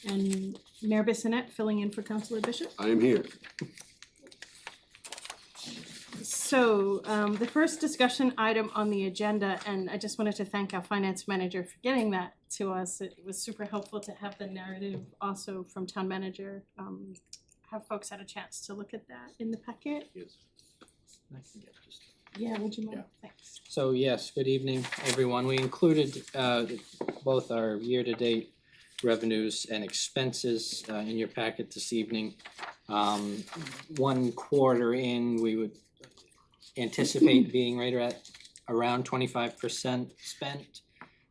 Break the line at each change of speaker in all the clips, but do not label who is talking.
And Mayor Bissonnette filling in for Councillor Bishop.
I am here.
So the first discussion item on the agenda, and I just wanted to thank our finance manager for getting that to us. It was super helpful to have the narrative also from town manager. Have folks had a chance to look at that in the packet?
Yes.
Yeah, would you mind?
Yeah.
Thanks.
So yes, good evening, everyone. We included both our year-to-date revenues and expenses in your packet this evening. 1 quarter in, we would anticipate being right at around 25% spent.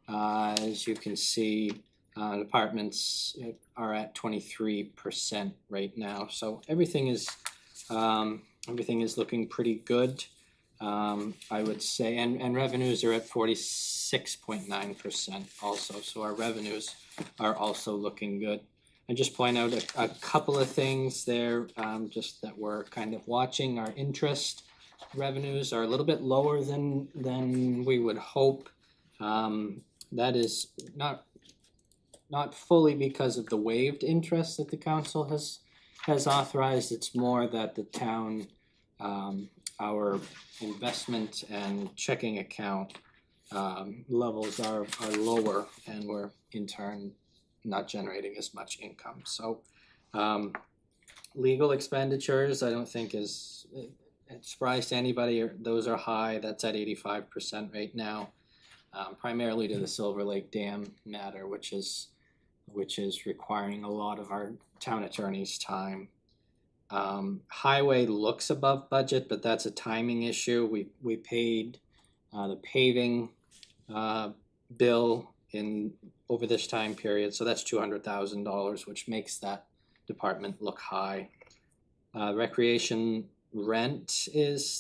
As you can see, departments are at 23% right now. So everything is looking pretty good. I would say, and revenues are at 46.9% also, so our revenues are also looking good. I just point out a couple of things there, just that we're kind of watching. Our interest revenues are a little bit lower than we would hope. That is not fully because of the waived interest that the council has authorized. It's more that the town, our investment and checking account levels are lower, and we're in turn not generating as much income. So legal expenditures, I don't think is a surprise to anybody. Those are high. That's at 85% right now, primarily to the Silver Lake Dam matter, which is requiring a lot of our town attorney's time. Highway looks above budget, but that's a timing issue. We paid the paving bill in over this time period, so that's $200,000, which makes that department look high. Recreation rent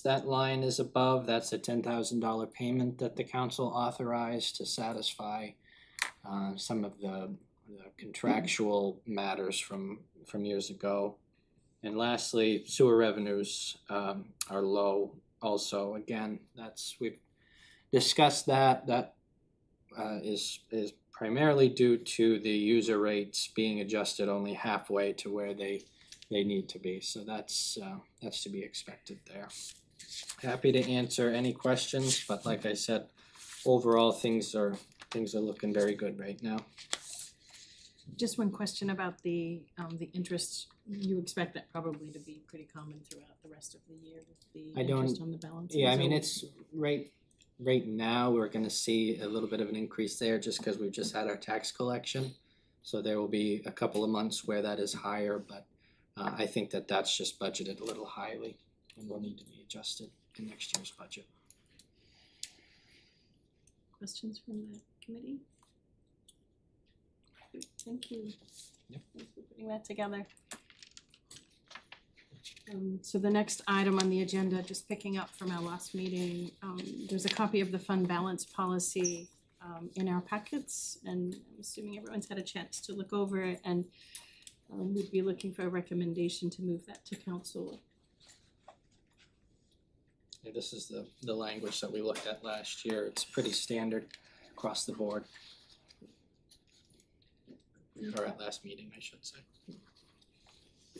that line is above. That's a $10,000 payment that the council authorized to satisfy some of the contractual matters from years ago. And lastly, sewer revenues are low also. Again, we've discussed that. That is primarily due to the user rates being adjusted only halfway to where they need to be. So that's to be expected there. Happy to answer any questions, but like I said, overall things are looking very good right now.
Just one question about the interest. You expect that probably to be pretty common throughout the rest of the year with the interest on the balance?
Yeah, I mean, it's right now we're gonna see a little bit of an increase there just because we've just had our tax collection. So there will be a couple of months where that is higher, but I think that's just budgeted a little highly and will need to be adjusted in next year's budget.
Questions from the committee? Thank you.
Yep.
Thanks for putting that together. So the next item on the agenda, just picking up from our last meeting, there's a copy of the fund balance policy in our packets, and I'm assuming everyone's had a chance to look over it, and we'd be looking for a recommendation to move that to council.
Yeah, this is the language that we looked at last year. It's pretty standard across the board. Or at last meeting, I should say.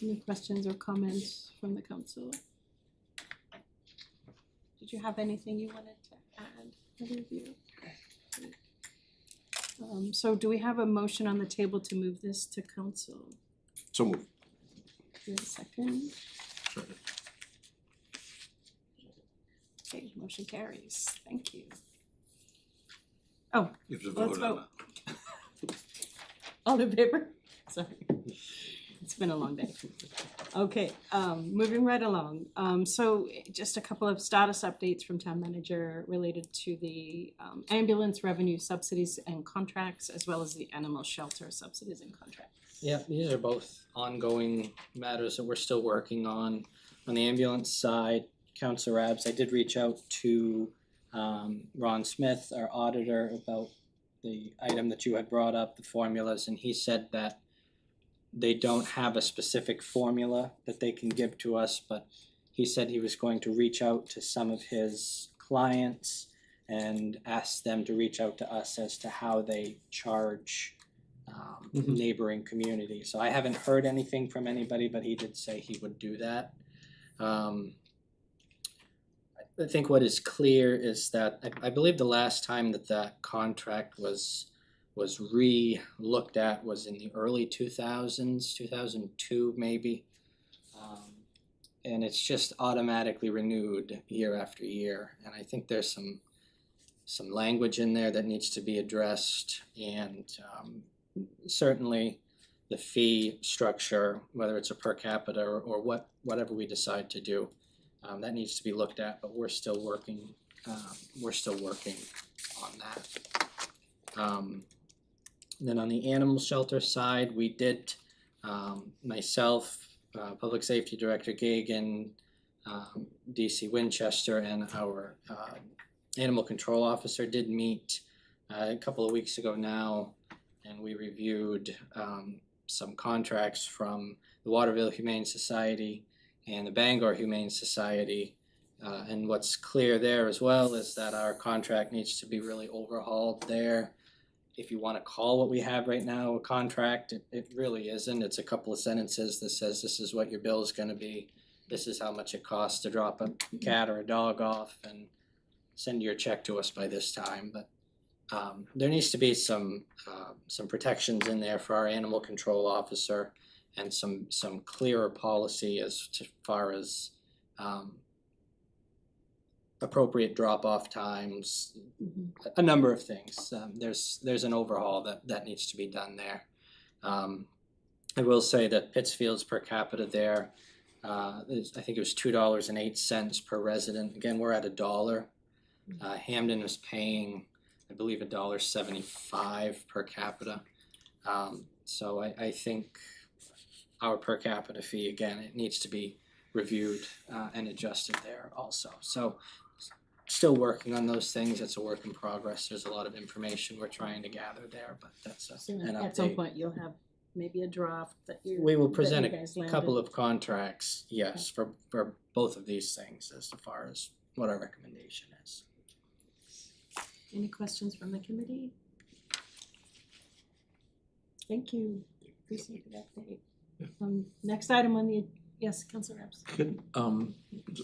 Any questions or comments from the council? Did you have anything you wanted to add, either of you? So do we have a motion on the table to move this to council?
So moved.
Do we have a second? Okay, motion carries. Thank you. Oh,
You have to
let's
vote on
vote. All in favor? Sorry. It's been a long day. Okay, moving right along. So just a couple of status updates from town manager related to the ambulance revenue subsidies and contracts, as well as the animal shelter subsidies and contracts.
Yeah, these are both ongoing matters that we're still working on. On the ambulance side, Councilor Abs, I did reach out to Ron Smith, our auditor, about the item that you had brought up, the formulas, and he said that they don't have a specific formula that they can give to us, but he said he was going to reach out to some of his clients and ask them to reach out to us as to how they charge neighboring communities. So I haven't heard anything from anybody, but he did say he would do that. I think what is clear is that I believe the last time that that contract was re-looked at was in the early 2000s, 2002 maybe. And it's just automatically renewed year after year. And I think there's some language in there that needs to be addressed, and certainly the fee structure, whether it's a per capita or whatever we decide to do, that needs to be looked at. But we're still working. On that. Then on the animal shelter side, we did, myself, Public Safety Director Gagan, DC Winchester, and our Animal Control Officer did meet a couple of weeks ago now, and we reviewed some contracts from the Waterville Humane Society and the Bangor Humane Society. And what's clear there as well is that our contract needs to be really overhauled there. If you want to call what we have right now a contract, it really isn't. It's a couple of sentences that says this is what your bill is going to be. This is how much it costs to drop a cat or a dog off, and send your check to us by this time. But there needs to be some protections in there for our animal control officer, and some clearer policy as far as appropriate drop-off times, a number of things. There's an overhaul that needs to be done there. I will say that Pittsfield's per capita there, I think it was $2.08 per resident. Again, we're at $1. Hamden is paying, I believe, $1.75 per capita. So I think our per capita fee, again, it needs to be reviewed and adjusted there also. So still working on those things. It's a work in progress. There's a lot of information we're trying to gather there, but that's an update.
At some point, you'll have maybe a draft that you.
We will present
that you guys
a
landed.
couple of contracts, yes, for both of these things as far as what our recommendation is.
Any questions from the committee? Thank you. Appreciate the update. Next item on the, yes, Councilor Epps.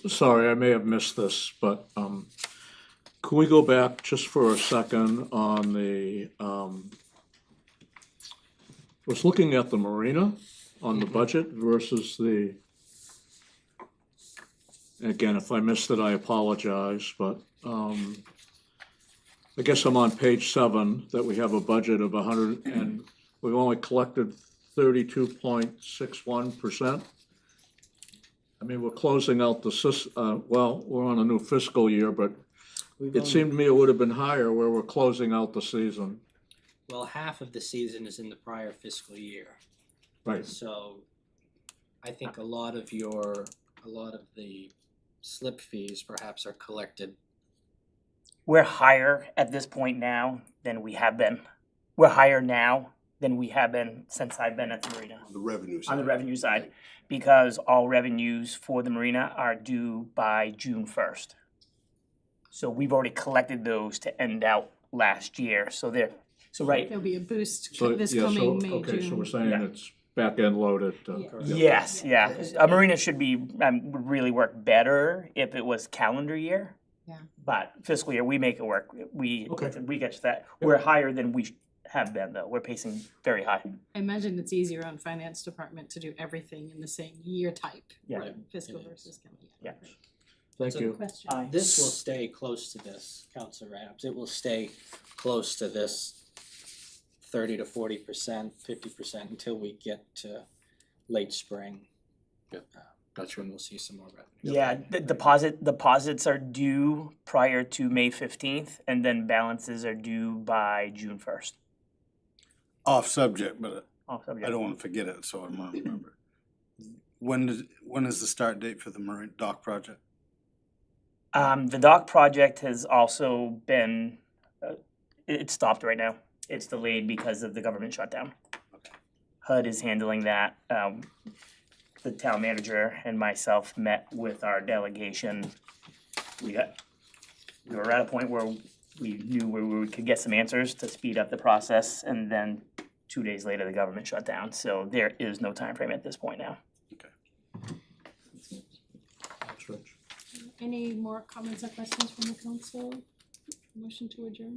Sorry, I may have missed this, but can we go back just for a second on the, was looking at the marina on the budget versus the, again, if I missed it, I apologize, but I guess I'm on page 7, that we have a budget of 100, and we've only collected 32.61%. I mean, we're closing out the well, we're on a new fiscal year, but it seemed to me it would have been higher where we're closing out the season.
Well, half of the season is in the prior fiscal year.
Right.
So I think a lot of the slip fees perhaps are collected.
We're higher at this point now than we have been. We're higher now than we have been since I've been at the marina.
The revenue side.
On the revenue side, because all revenues for the marina are due by June 1st. So we've already collected those to end out last year, so right.
There'll be a boost
So,
this
yeah, so,
coming May,
okay,
June.
so we're saying
Yeah.
it's back-end loaded.
Yes, yeah. A marina should be, would really work better if it was calendar year.
Yeah.
But fiscal year, we make it work. We
Okay.
get to that. We're higher than we have been though. We're pacing very high.
I imagine it's easier on finance department to do everything in the same year type.
Yeah.
right? Fiscal
It is.
versus calendar.
Yeah.
Thank
So-
you.
Question.
Aye.
This will stay close to this, Councilor Rabs. It will stay close to this 30 to 40%, 50% until we get to late spring. That's when we'll see some more revenue.
Yeah, the deposits are due prior to May 15th, and then balances are due by June 1st.
Off subject, but
Oh,
I don't want to forget it, so I'm gonna remember. When is the start date for the Marine Dock project?
The dock project has also been, it's stopped right now. It's delayed because of the government shutdown. HUD is handling that. The town manager and myself met with our delegation. We were at a point where we knew where we could get some answers to speed up the process, and then 2 days later, the government shut down, so there is no time frame at this point now.
Thanks, Rich.
Any more comments or questions from the council? Motion to adjourn?